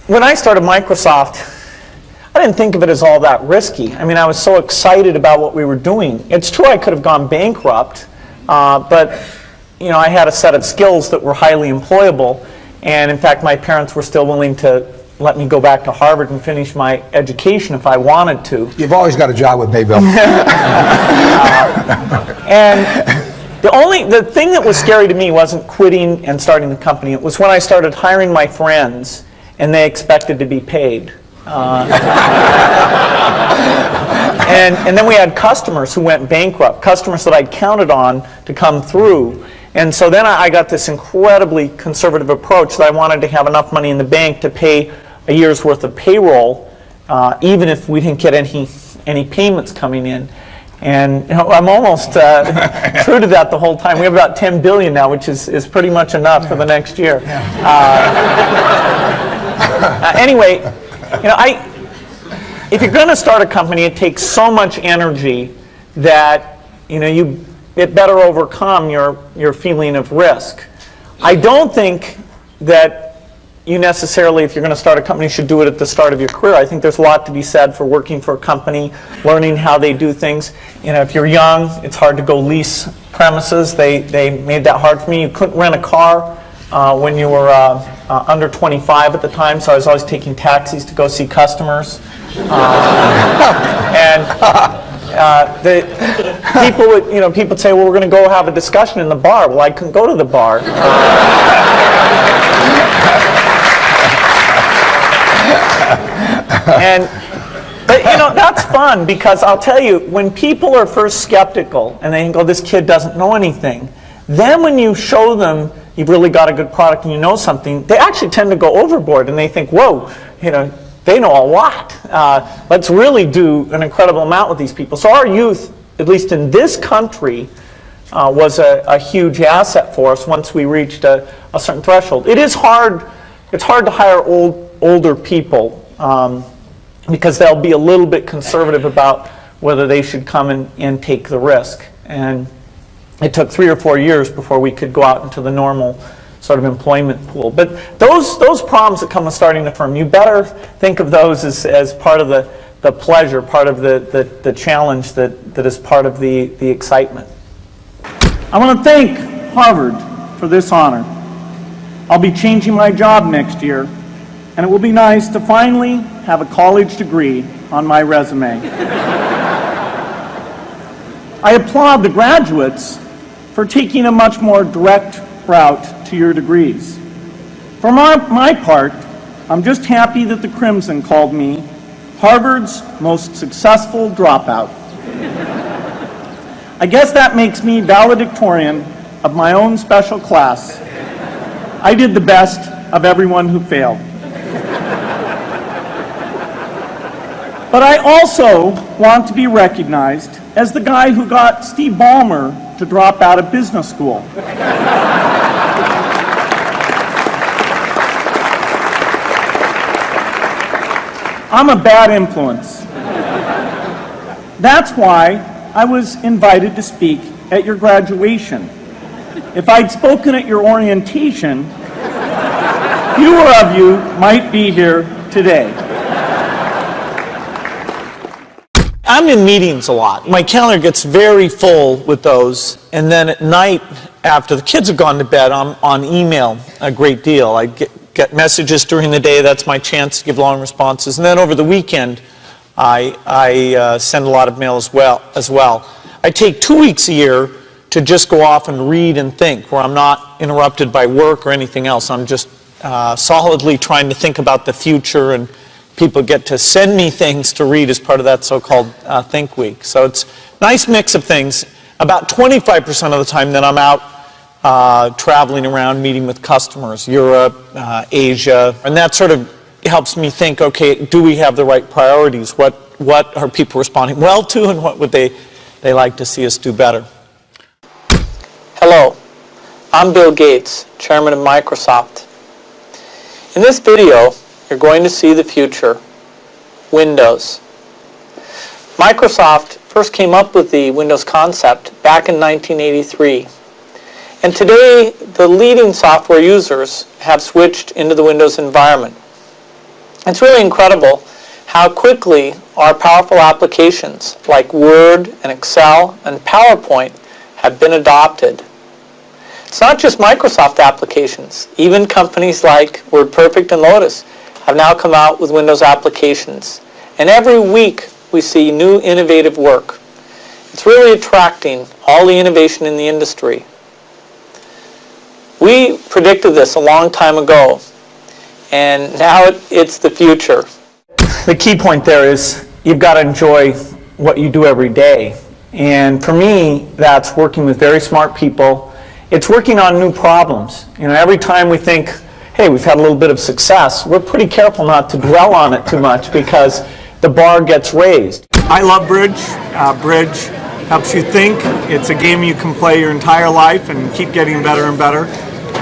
when I started Microsoft, I didn't think of it as all that risky. I mean, I was so excited about what we were doing. It's true I could have gone bankrupt, but you know, I had a set of skills that were highly employable, and in fact, my parents were still willing to let me go back to Harvard and finish my education if I wanted to. You've always got a job with me, Bill. And the thing that was scary to me wasn't quitting and starting the company. It was when I started hiring my friends and they expected to be paid. And then we had customers who went bankrupt, customers that I'd counted on to come through. And so then I got this incredibly conservative approach that I wanted to have enough money in the bank to pay a year's worth of payroll, even if we didn't get any payments coming in. And you know, I'm almost true to that the whole time. We have about 10 billion now, which is pretty much enough for the next year. Anyway, you know, if you're going to start a company, it takes so much energy that you know it better overcome your feeling of risk. I don't think that you necessarily, if you're going to start a company, should do it at the start of your career. I think there's a lot to be said for working for a company, learning how they do things. You know, if you're young, it's hard to go lease premises. They made that hard for me. You couldn't rent a car when you were under 25 at the time, so I was always taking taxis to go see customers. People would say, well, we're going to go have a discussion in the bar. Well, I couldn't go to the bar. But you know, that's fun, because I'll tell you, when people are first skeptical and they think, oh, this kid doesn't know anything, then when you show them you've really got a good product and you know something, they actually tend to go overboard and they think, whoa, you know, they know a lot. Let's really do an incredible amount with these people. So our youth, at least in this country, was a huge asset for us once we reached a certain threshold. It's hard to hire older people because they'll be a little bit conservative about whether they should come and take the risk. And it took 3 or 4 years before we could go out into the normal sort of employment pool. But those problems that come with starting a firm, you better think of those as part of the pleasure, part of the challenge that is part of the excitement. I want to thank Harvard for this honor. I'll be changing my job next year, and it will be nice to finally have a college degree on my resume. I applaud the graduates for taking a much more direct route to your degrees. For my part, I'm just happy that the Crimson called me Harvard's most successful dropout. I guess that makes me valedictorian of my own special class. I did the best of everyone who failed. But I also want to be recognized as the guy who got Steve Ballmer to drop out of business school. I'm a bad influence. That's why I was invited to speak at your graduation. If I'd spoken at your orientation, fewer of you might be here today. I'm in meetings a lot. My calendar gets very full with those, and then at night, after the kids have gone to bed, I'm on email a great deal. I get messages during the day. That's my chance to give long responses. And then over the weekend, I send a lot of mail as well. I take 2 weeks a year to just go off and read and think, where I'm not interrupted by work or anything else. I'm just solidly trying to think about the future, and people get to send me things to read as part of that so-called Think Week. So it's a nice mix of things. About 25% of the time that I'm out traveling around, meeting with customers, Europe, Asia, and that sort of helps me think, okay, do we have the right priorities? What are people responding well to, and what would they like to see us do better? Hello, I'm Bill Gates, Chairman of Microsoft. In this video, you're going to see the future, Windows. Microsoft first came up with the Windows concept back in 1983. And today, the leading software users have switched into the Windows environment. It's really incredible how quickly our powerful applications like Word and Excel and PowerPoint have been adopted. It's not just Microsoft applications. Even companies like WordPerfect and Lotus have now come out with Windows applications. And every week we see new innovative work. It's really attracting all the innovation in the industry. We predicted this a long time ago, and now it's the future. The key point there is you've got to enjoy what you do every day. And for me, that's working with very smart people. It's working on new problems. You know, every time we think, hey, we've had a little bit of success, we're pretty careful not to dwell on it too much because the bar gets raised. I love bridge. Bridge helps you think. It's a game you can play your entire life and keep getting better and better.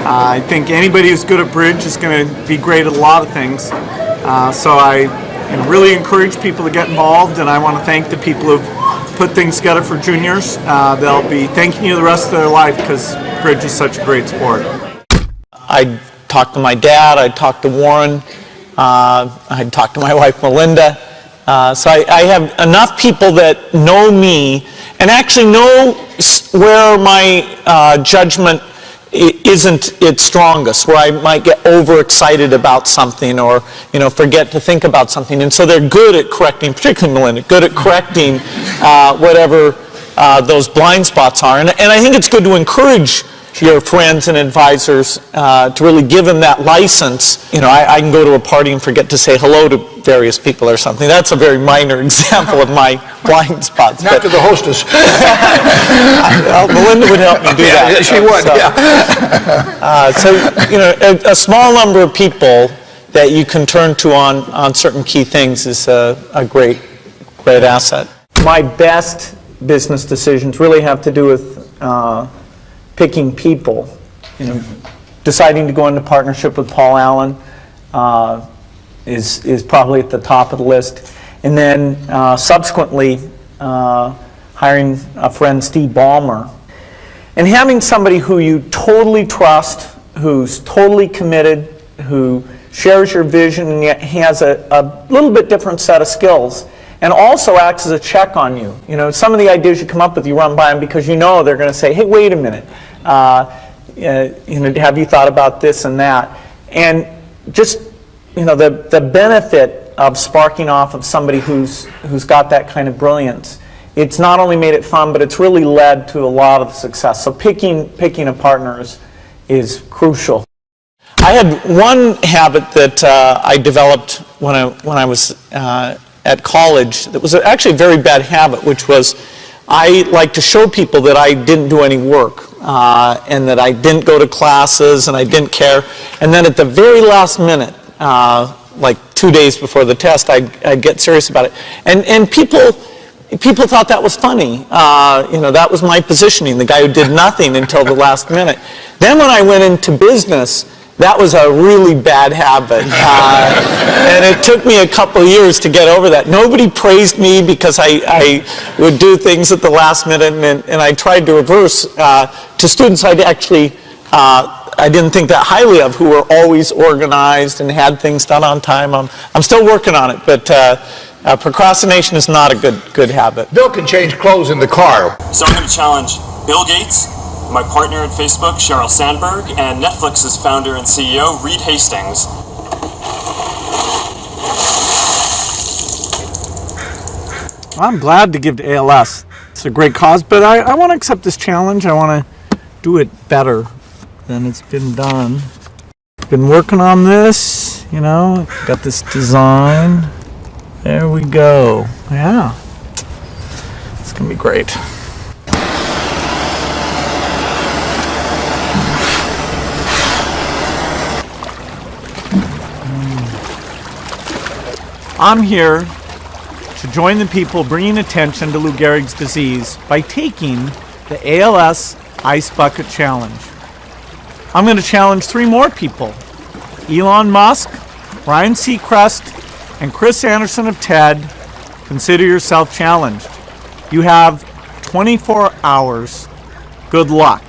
I think anybody who's good at bridge is going to be great at a lot of things. So I really encourage people to get involved, and I want to thank the people who've put things together for juniors. They'll be thanking you the rest of their life because bridge is such a great sport. I'd talk to my dad, I'd talk to Warren, I'd talk to my wife Melinda. So I have enough people that know me and actually know where my judgment isn't its strongest, where I might get overexcited about something or forget to think about something. And so they're good at correcting, particularly Melinda, good at correcting whatever those blind spots are. And I think it's good to encourage your friends and advisors to really give them that license. I can go to a party and forget to say hello to various people or something. That's a very minor example of my blind spots. Not to the hostess. Melinda would help me do that. Yeah, she would, So a small number of people that you can turn to on certain key things is a great asset. My best business decisions really have to do with picking people. Deciding to go into partnership with Paul Allen is probably at the top of the list. And then subsequently hiring a friend, Steve Ballmer. And having somebody who you totally trust, who's totally committed, who shares your vision and yet has a little bit different set of skills, and also acts as a check on you. Some of the ideas you come up with, you run by them because they're going to say, hey, wait a minute. Have you thought about this and that? And just the benefit of sparking off of somebody who's got that kind of brilliance. It's not only made it fun, but it's really led to a lot of success. So picking a partner is crucial. I had one habit that I developed when I was at college that was actually a very bad habit, which was I like to show people that I didn't do any work and that I didn't go to classes and I didn't care. And then at the very last minute, like 2 days before the test, I'd get serious about it. And people thought that was funny. That was my positioning, the guy who did nothing until the last minute. Then when I went into business, that was a really bad habit. And it took me a couple of years to get over that. Nobody praised me because I would do things at the last minute, and I tried to reverse to students I didn't think that highly of, who were always organized and had things done on time. I'm still working on it, but procrastination is not a good habit. Bill can change clothes in the car. So I'm going to challenge Bill Gates, my partner at Facebook, Sheryl Sandberg, and Netflix's founder and CEO, Reed Hastings. I'm glad to give to ALS. It's a great cause, but I want to accept this challenge. I want to do it better than it's been done. Been working on this, got this design. There we go. Yeah. It's going to be great. I'm here to join the people bringing attention to Lou Gehrig's disease by taking the ALS Ice Bucket Challenge. I'm going to challenge 3 more people: Elon Musk, Ryan Seacrest, and Chris Anderson of TED. Consider yourself challenged. You have 24 hours. Good luck.